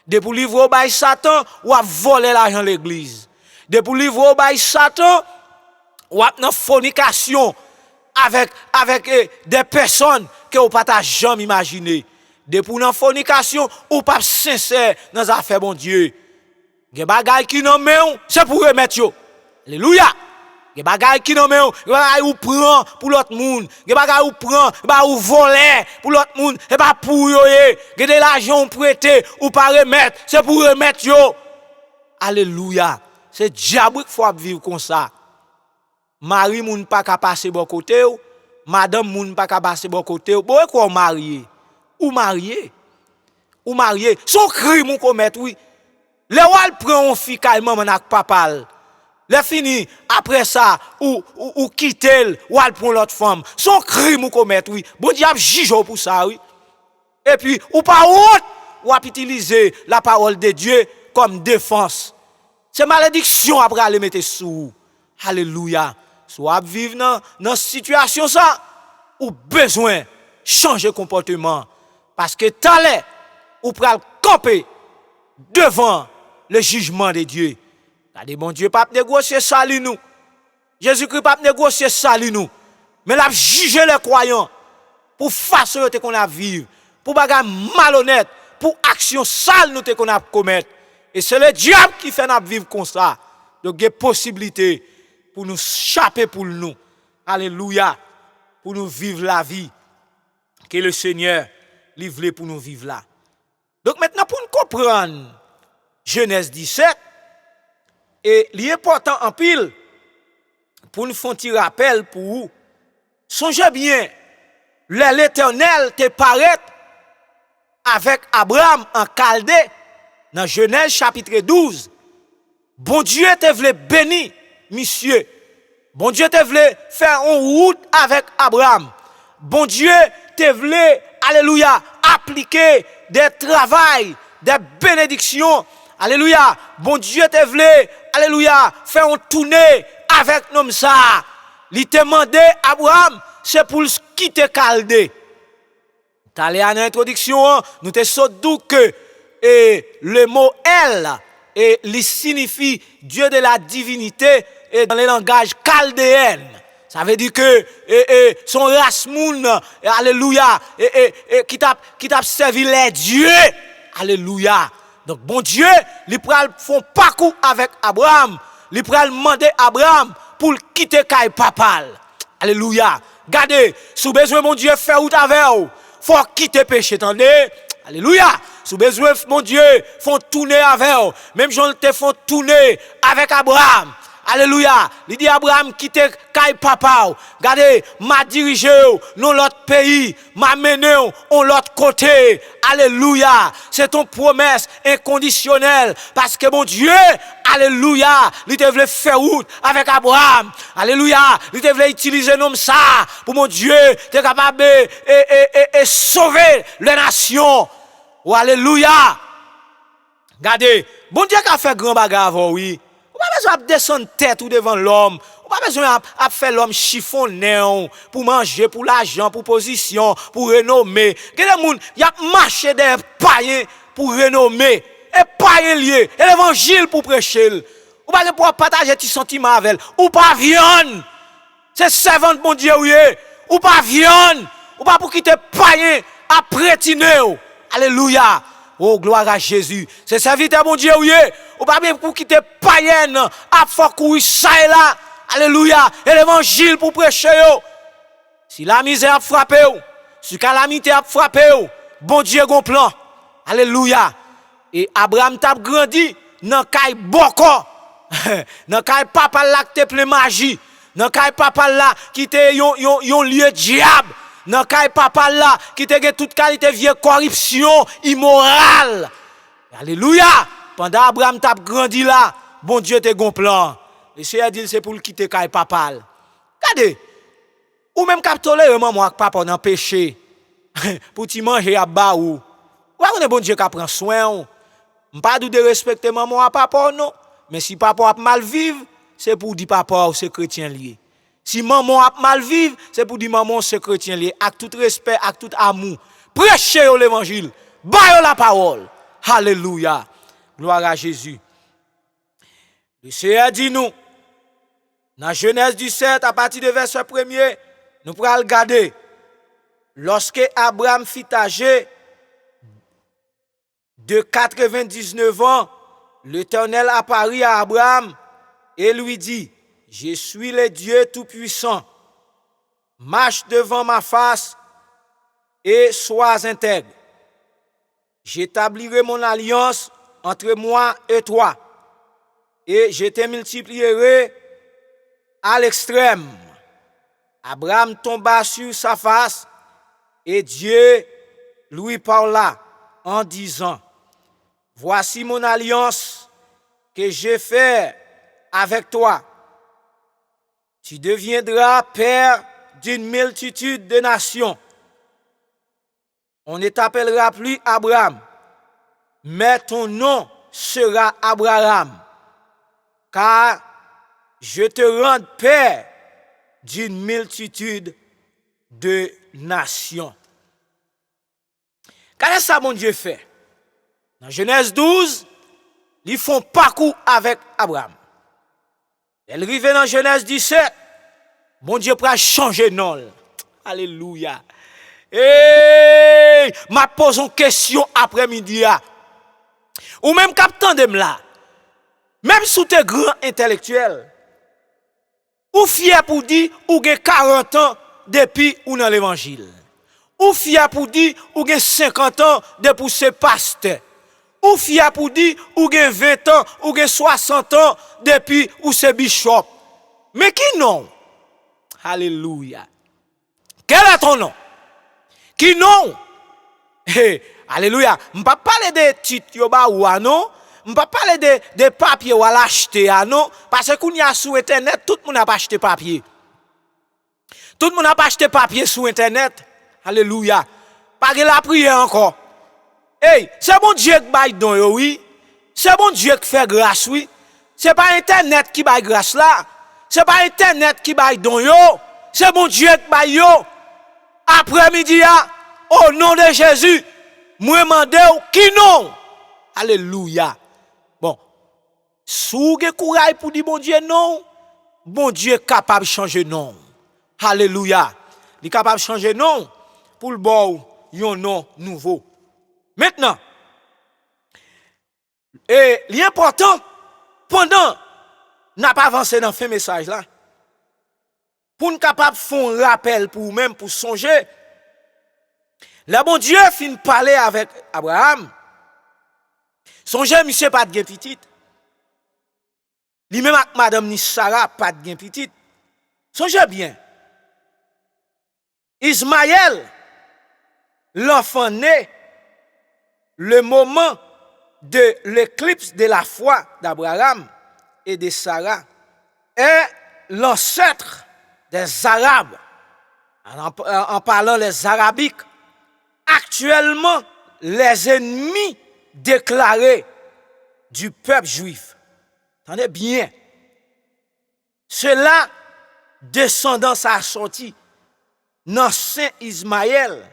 De pour livrer au bail Satan ou voler l'argent l'église. De pour livrer au bail Satan ou dans fornication avec des personnes que vous pas jamais imaginer. De pour dans fornication ou pas sincère dans affaire bon Dieu. Gen bagay qui nan men c'est pour remettre yo. Alléluia. Gen bagay qui nan men bagay ou prend pour l'autre monde. Gen bagay ou prend ba ou voler pour l'autre monde et pas pour yo. Gen de l'argent prêté ou pas remettre, c'est pour remettre yo. Alléluia. C'est diable qu'il faut vivre comme ça. Mari moun pas ka passer bon côté ou, madame moun pas ka passer bon côté ou. Bon quoi marié ou marié. Ou marié, son crime ou commettre oui. Le wal prend un fille maman avec papa. Le fini après ça ou quitter ou al prend l'autre femme. Son crime ou commettre oui. Bon diable juge pour ça oui. Et puis ou pas honte ou a utiliser la parole de Dieu comme défense. C'est malédiction après aller mettre sous. Alléluia. Soit vivre dans situation ça ou besoin changer comportement parce que talent ou pral camper devant le jugement de Dieu. Regardez bon Dieu pas négocier ça li nous. Jésus-Christ pas négocier ça li nous. Mais l'a juger les croyants pour façon qu'on a vivre, pour bagarre malhonnête, pour action sale nous qu'on a commettre. Et c'est le diable qui fait nous vivre comme ça. Donc, il y a possibilité pour nous chaper pour nous. Alléluia. Pour nous vivre la vie que le Seigneur livré pour nous vivre là. Donc maintenant, pour nous comprendre Genèse 17, et l'important en pile, pour nous faire un petit rappel pour vous, songez bien, l'Éternel te paraît avec Abraham en Chaldée, dans Genèse chapitre 12. Bon Dieu te voulait bénir, monsieur. Bon Dieu te voulait faire une route avec Abraham. Bon Dieu te voulait, alléluia, appliquer des travails, des bénédictions. Alléluia. Bon Dieu te voulait, alléluia, faire un tournée avec nous ça. Il te demandé, Abraham, c'est pour quitter Chaldée. T'allais à l'introduction, nous te sauté que le mot El, il signifie Dieu de la divinité et dans le langage chaldéen. Ça veut dire que son race moun, alléluia, qui t'a servi les dieux. Alléluia. Donc bon Dieu, il pral font parcours avec Abraham, il pral demander Abraham pour quitter Kay papal. Alléluia. Regardez, sous besoin mon Dieu faire route avec vous, faut quitter péché, attendez. Alléluia. Sous besoin mon Dieu font tourner avec vous, même gens te font tourner avec Abraham. Alléluia. Il dit Abraham quitte Kay papa. Regardez, m'a dirigé dans l'autre pays, m'a mené on l'autre côté. Alléluia. C'est ton promesse inconditionnelle parce que mon Dieu, alléluia, il te voulait faire route avec Abraham. Alléluia. Il te voulait utiliser nom ça pour mon Dieu, t'es capable de sauver les nations. Oh, alléluia. Regardez, bon Dieu qui a fait grand bagarre oui. On pas besoin de descendre tête ou devant l'homme. On pas besoin de faire l'homme chiffonné pour manger, pour l'argent, pour position, pour renommer. Il y a des gens qui ont marché des païens pour renommer. Et païens liés. Et l'évangile pour prêcher. On pas pour partager tes sentiments avec elle. Ou pas viande. C'est servant de mon Dieu. Ou pas viande. Ou pas pour quitter païen à prétiner. Alléluia. Oh, gloire à Jésus. C'est serviteur mon Dieu, oui. Ou pas bien pour quitter païenne, à faire courir ça et là. Alléluia. Et l'évangile pour prêcher. Si la misère a frappé, si la calamité a frappé, bon Dieu a un plan. Alléluia. Et Abraham t'a grandi dans kay boko. Dans kay papa là qui te plein magie. Dans kay papa là qui te yon lieu diable. Dans kay papa là qui te toute qualité vieille corruption immorale. Alléluia. Pendant Abraham t'a grandi là, bon Dieu te gon plan. Le Seigneur dit c'est pour le quitter kay papa. Regardez. Ou même cap tolérer maman avec papa dans péché. Pour ti manger à bas ou. Ou on bon Dieu qui prend soin. Pas de respecter maman à papa non, mais si papa a mal vivre, c'est pour dire papa c'est chrétien lié. Si maman a mal vivre, c'est pour dire maman c'est chrétien lié. Avec tout respect, avec tout amour. Prêchez l'évangile. Baillez la parole. Alléluia. Gloire à Jésus. Le Seigneur dit nous, dans Genèse 17, à partir de verset 1er, nous pourrons regarder. Lorsque Abraham fit âgé de 99 ans, l'Éternel apparut à Abraham et lui dit, je suis le Dieu Tout-Puissant. Marche devant ma face et sois intègre. J'établirai mon alliance entre moi et toi et je te multiplierai à l'extrême. Abraham tomba sur sa face et Dieu lui parla en disant, voici mon alliance que j'ai faite avec toi. Tu deviendras père d'une multitude de nations. On ne t'appellera plus Abraham, mais ton nom sera Abraham, car je te rends père d'une multitude de nations. Qu'est-ce que ça, mon Dieu fait? Dans Genèse 12, ils font parcours avec Abraham. Elle arrive dans Genèse 17, mon Dieu peut changer non. Alléluia. Et m'a pose une question après-midi. Ou même captant de là. Même sous tes grands intellectuels. Ou fier pour dire ou gen 40 ans depuis ou dans l'évangile. Ou fier pour dire ou gen 50 ans depuis ce pasteur. Ou fier pour dire ou gen 20 ans ou gen 60 ans depuis ou ce bishop. Mais qui non? Alléluia. Quel est ton nom? Qui non? Hey, alléluia. Je ne pas parler de titres ou non. Je ne pas parler de papier ou à l'acheter non. Parce que quand il y a sur internet, tout le monde a pas acheté papier. Tout le monde a pas acheté papier sur internet. Alléluia. Pas que la prière encore. Hey, c'est bon Dieu qui baille don yo, oui. C'est bon Dieu qui fait grâce, oui. C'est pas internet qui baille grâce là. C'est pas internet qui baille don yo. C'est bon Dieu qui baille yo. Après-midi, au nom de Jésus, moi demande qui non. Alléluia. Bon, si vous avez courage pour dire bon Dieu non, bon Dieu est capable de changer non. Alléluia. Il est capable de changer non pour le bon un nom nouveau. Maintenant, et l'important, pendant n'a pas avancé dans ce message là, pour nous capable de faire un rappel pour même pour songer, le bon Dieu fin parler avec Abraham. Songez, monsieur pas de gain petit. Lui-même avec madame ni Sarah pas de gain petit. Songez bien. Ismaël, l'enfant né, le moment de l'éclipse de la foi d'Abraham et de Sarah, est l'ancêtre des Arabes. En parlant les Arabiques, actuellement les ennemis déclarés du peuple juif. Attendez bien. Cela, descendance a sorti dans Saint Ismaël,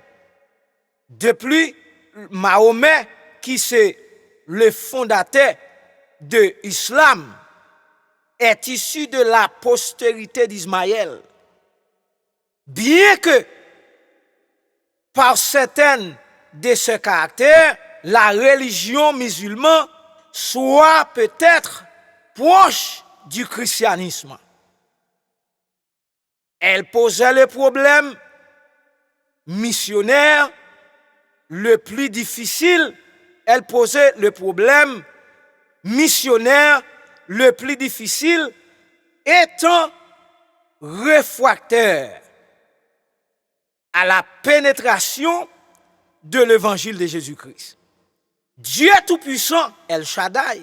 depuis Mahomet, qui c'est le fondateur de l'islam, est issu de la postérité d'Ismaël. Bien que, par certaines de ses caractères, la religion musulmane soit peut-être proche du christianisme. Elle posait le problème missionnaire le plus difficile. Elle posait le problème missionnaire le plus difficile, étant réfractaire à la pénétration de l'évangile de Jésus-Christ. Dieu Tout-Puissant, El Shaddai,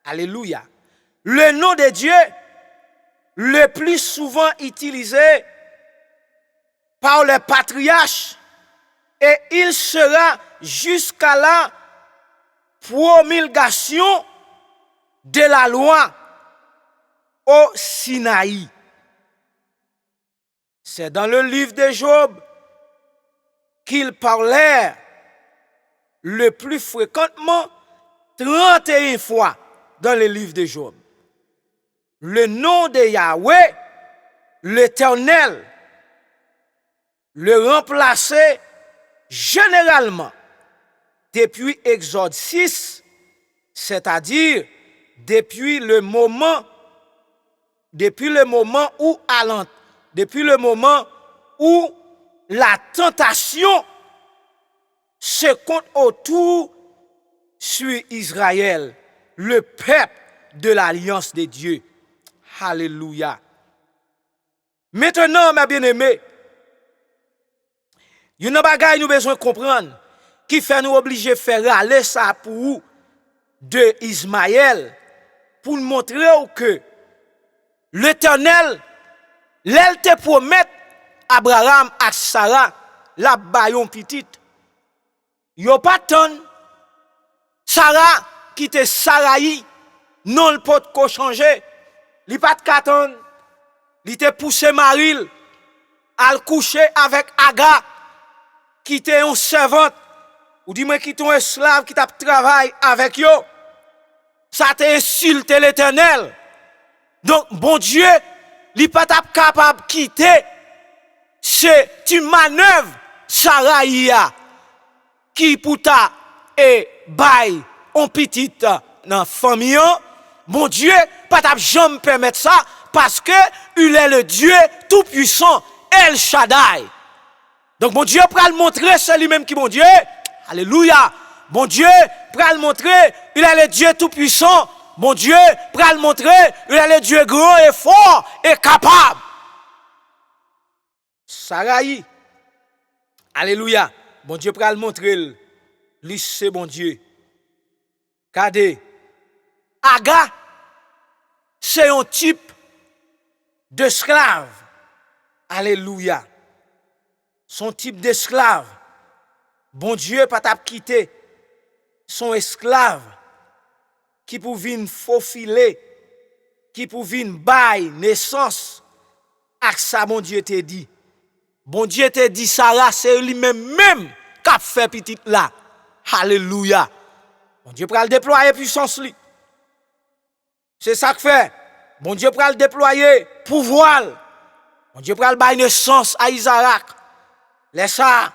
alléluia, le nom de Dieu le plus souvent utilisé par les patriarches, et il sera jusqu'à la promulgation de la loi au Sinaï. C'est dans le livre de Job qu'il parlait le plus fréquemment, 31 fois dans le livre de Job. Le nom de Yahweh, l'Éternel, le remplaçait généralement depuis Exode 6, c'est-à-dire depuis le moment où la tentation se compte autour sur Israël, le peuple de l'alliance de Dieu. Alléluia. Maintenant, mes bien-aimés, il y a une bagaille nous besoin comprendre qui fait nous obliger de faire aller ça pour de Ismaël pour nous montrer que l'Éternel, l'elle te promet Abraham et Sarah la bayon petite. Yo pas ton Sarah qui te Sarahi non le pot ko changer. Li pas katon, li te poussé Maril al coucher avec Aga qui était un servante ou dis-moi qui ton esclave qui t'a travaillé avec yo. Ça t'a insulté l'Éternel. Donc bon Dieu, li pas capable de quitter tu manœuvres Sarah qui pour ta et bail on petite dans famille, mon Dieu, pas t'a jamais permettre ça parce que il est le Dieu tout puissant, El Shaddai. Donc mon Dieu pral montrer c'est lui-même qui mon Dieu. Alléluia. Mon Dieu pral montrer, il est le Dieu tout puissant. Mon Dieu pral montrer, il est le Dieu grand et fort et capable. Saraï. Alléluia. Mon Dieu pral montrer, lui c'est mon Dieu. Regardez. Aga, c'est un type d'esclave. Alléluia. Son type d'esclave. Bon Dieu pas t'a quitté son esclave qui pour venir faufiler, qui pour venir bailler naissance. Ak ça bon Dieu te dit. Bon Dieu te dit Sarah c'est lui-même qui a fait petite là. Alléluia. Bon Dieu pral déployer puissance lui. C'est ça que fait. Bon Dieu pral déployer pouvoir. Bon Dieu pral bailler naissance à Isaac. Laisse ça.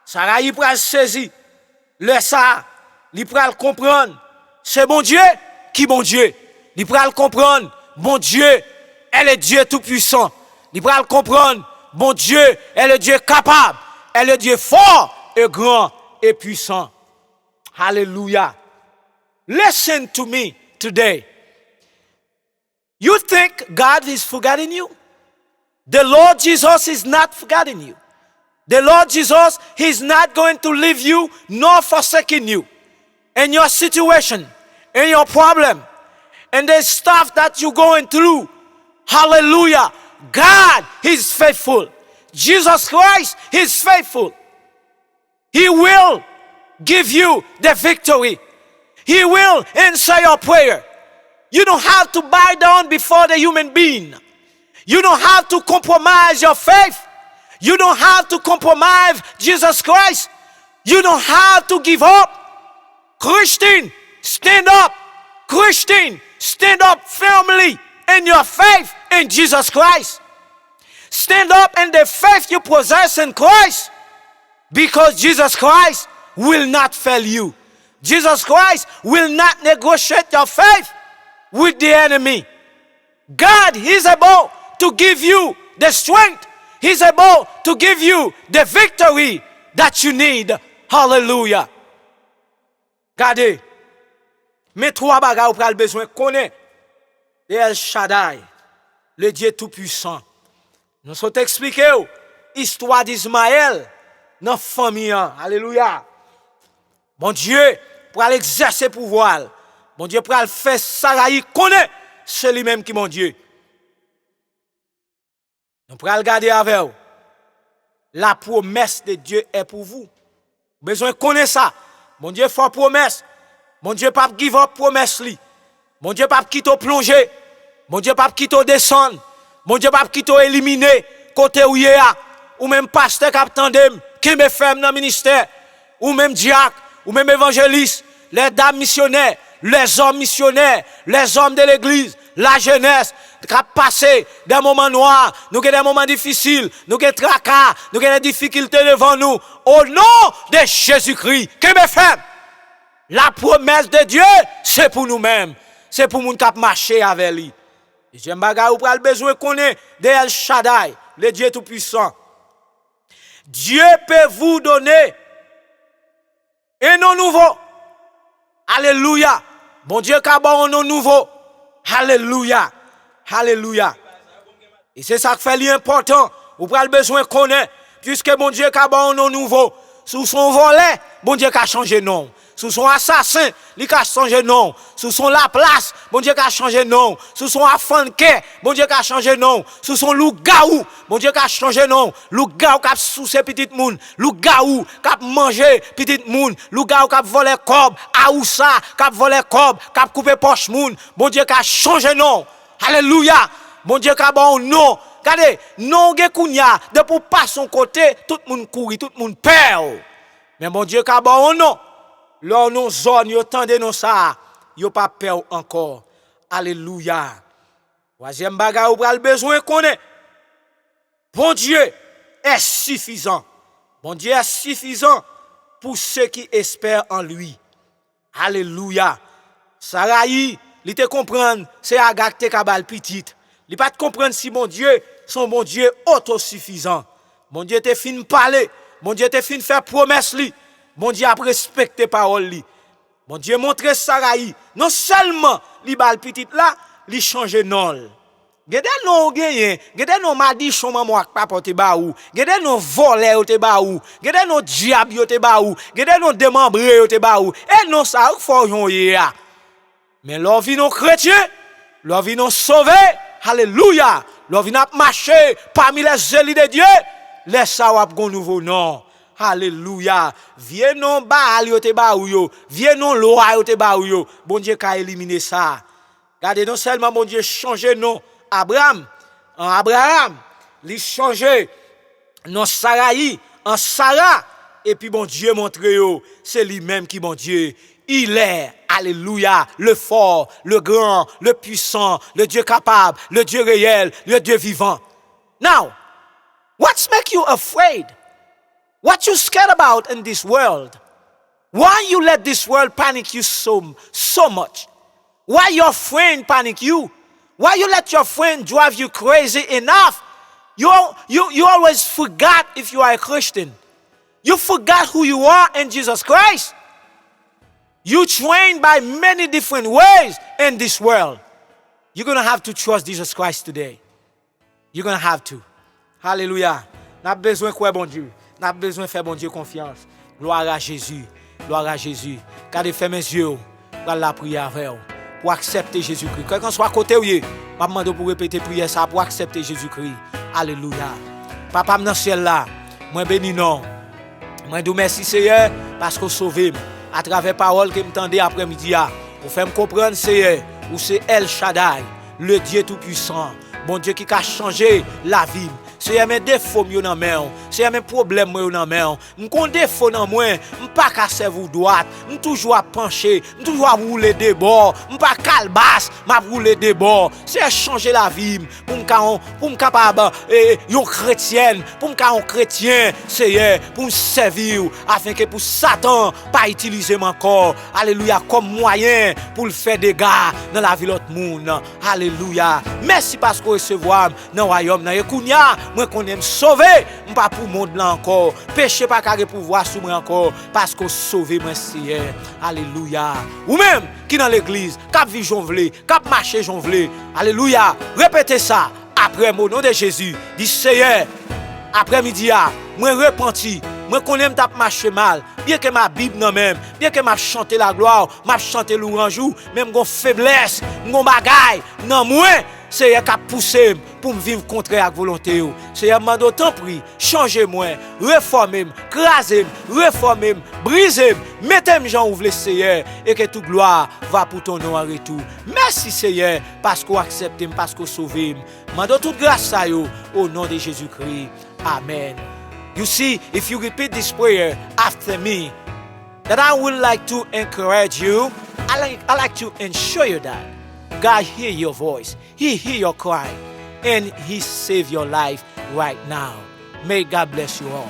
Sarah il pral saisir. Laisse ça. Il pral comprendre. C'est bon Dieu qui bon Dieu. Il pral comprendre. Bon Dieu est le Dieu tout puissant. Il pral comprendre. Bon Dieu est le Dieu capable. Est le Dieu fort et grand et puissant. Hallelujah. Listen to me today. You think God is forgetting you? The Lord Jesus is not forgetting you. The Lord Jesus, He's not going to leave you nor forsaking you. In your situation, in your problem, and the stuff that you're going through. Hallelujah. God is faithful. Jesus Christ is faithful. He will give you the victory. He will answer your prayer. You don't have to bow down before the human being. You don't have to compromise your faith. You don't have to compromise Jesus Christ. You don't have to give up. Christian, stand up. Christian, stand up firmly in your faith in Jesus Christ. Stand up in the faith you possess in Christ. Because Jesus Christ will not fail you. Jesus Christ will not negotiate your faith with the enemy. God is able to give you the strength. He's able to give you the victory that you need. Hallelujah. Regardez, mes trois bagages vous avez besoin de connaître. El Shaddai, le Dieu tout-puissant. Nous sommes expliqués l'histoire d'Ismaël dans la famille. Alléluia. Bon Dieu, pour aller exercer pouvoir. Bon Dieu, pour aller faire Sarai connaître, c'est lui-même qui est mon Dieu. Nous pourrons regarder avec vous. La promesse de Dieu est pour vous. Besoin de connaître ça. Mon Dieu fait promesse. Mon Dieu pas give up promesse li. Mon Dieu pas quitter plonger. Mon Dieu pas quitter descendre. Mon Dieu pas quitter éliminer côté où y a ou même pasteur qui attendem qui me ferme dans ministère ou même diacre ou même évangéliste, les dames missionnaires, les hommes missionnaires, les hommes de l'église, la jeunesse qui a passé des moments noirs, nous avons des moments difficiles, nous avons des tracas, nous avons des difficultés devant nous. Au nom de Jésus-Christ, que me fait? La promesse de Dieu, c'est pour nous-mêmes. C'est pour nous qui marcher avec lui. J'aime bagay ou pral besoin connaître de El Shaddai, le Dieu tout-puissant. Dieu peut vous donner un nom nouveau. Alléluia. Bon Dieu qui a un nom nouveau. Alléluia. Alléluia. Et c'est ça qui fait l'important. Vous pral besoin connaître. Puisque bon Dieu qui a un nom nouveau. Sous son volet, bon Dieu qui a changé nom. Sous son assassin, il a changé nom. Sous son Laplace, bon Dieu qui a changé nom. Sous son Afanke, bon Dieu qui a changé nom. Sous son loup-gaou, bon Dieu qui a changé nom. Loup-gaou qui a sous ses petites mounes. Loup-gaou qui a mangé petites mounes. Loup-gaou qui a volé cob. Aoussa qui a volé cob. Qui a coupé poche moun. Bon Dieu qui a changé nom. Alléluia. Bon Dieu qui a bon nom. Regardez, non gekounya, de pour pas son côté, tout le monde courit, tout le monde perd. Mais bon Dieu qui a bon nom. Lors nos zones, yo tendez non ça, yo pas peur encore. Alléluia. Troisième bagage ou pral besoin connaître. Bon Dieu est suffisant. Bon Dieu est suffisant pour ceux qui espèrent en lui. Alléluia. Saraï, li te comprendre, c'est Agag te kabal petite. Li pas te comprendre si mon Dieu, son bon Dieu autosuffisant. Mon Dieu te fin parler, mon Dieu te fin faire promesse li. Mon Dieu a respecté parole li. Mon Dieu montre Saraï, non seulement li bal petite là, li change non. Gede non genyen, gede non madichon maman ak papa te ba ou, gede non voleur te ba ou, gede non diable te ba ou, gede non démembré te ba ou. Et non ça faut yon ya. Mais l'on vit nos chrétiens, l'on vit nos sauvés, alléluia, l'on vit marcher parmi les élus de Dieu, laisse ça wap gon nouveau nom. Alléluia. Viens non Baal yo te ba ou yo, viens non loi yo te ba ou yo. Bon Dieu ka éliminer ça. Regardez non seulement bon Dieu changer non Abraham, il change non Saraï en Sarah et puis bon Dieu montre yo, c'est lui-même qui bon Dieu. Il est, alléluia, le fort, le grand, le puissant, le Dieu capable, le Dieu réel, le Dieu vivant. Now, what's make you afraid? What you scared about in this world? Why you let this world panic you so much? Why your friend panic you? Why you let your friend drive you crazy enough? You always forgot if you are a Christian. You forgot who you are in Jesus Christ. You trained by many different ways in this world. You're going to have to trust Jesus Christ today. You're going to have to. Hallelujah. N'a besoin quoi bon Dieu. N'a besoin faire bon Dieu confiance. Gloire à Jésus. Gloire à Jésus. Gardez ferme mes yeux. Pour la prière avec vous. Pour accepter Jésus-Christ. Quelqu'un soit à côté ou je demande pour répéter prière ça pour accepter Jésus-Christ. Alléluia. Papa dans le ciel là, moi bénis non. Moi dis merci Seigneur parce que sauvé à travers parole que m'entendez après-midi pour faire me comprendre Seigneur ou c'est El Shaddai, le Dieu tout puissant, bon Dieu qui a changé la vie. C'est mes défauts yo nan men, c'est mes problèmes yo nan men. M'kon défaut nan moi, m'pa ka servir droite, m'toujours à pencher, m'toujours à rouler des bords, m'pa calbas, m'a rouler des bords. C'est changer la vie pour m'capable yon chrétienne, pour m'ka chrétien, c'est pour servir afin que pour Satan pas utiliser mon corps. Alléluia comme moyen pour le faire des dégâts dans la vie l'autre monde. Alléluia. Merci parce que recevoir dans royaume nan Kounia. Moi qu'on aime sauver, pas pour monde là encore. Péché pas carré pouvoir sur moi encore parce que sauver moi Seigneur. Alléluia. Ou même qui dans l'église, cap vivre jonvler, cap marcher jonvler. Alléluia. Répétez ça après au nom de Jésus. Dis Seigneur, après-midi moi repenti. Moi qu'on aime tap marcher mal, bien que ma Bible non même, bien que m'a chanter la gloire, m'a chanter louange, même gon faiblesse, gon bagaille, non moi Seigneur qui a poussé pour me vivre contraire à la volonté. Seigneur, m'a d'autant pris, changez-moi, réformez-moi, crasez-moi, réformez-moi, brisez-moi, mettez-moi Jean ouvre Seigneur et que toute gloire va pour ton nom en retour. Merci Seigneur parce que vous acceptez, parce que vous sauvez. M'a donné toute grâce à vous au nom de Jésus-Christ. Amen. You see, if you repeat this prayer after me, that I would like to encourage you, I like to ensure you that God hear your voice, He hear your cry, and He save your life right now. May God bless you all.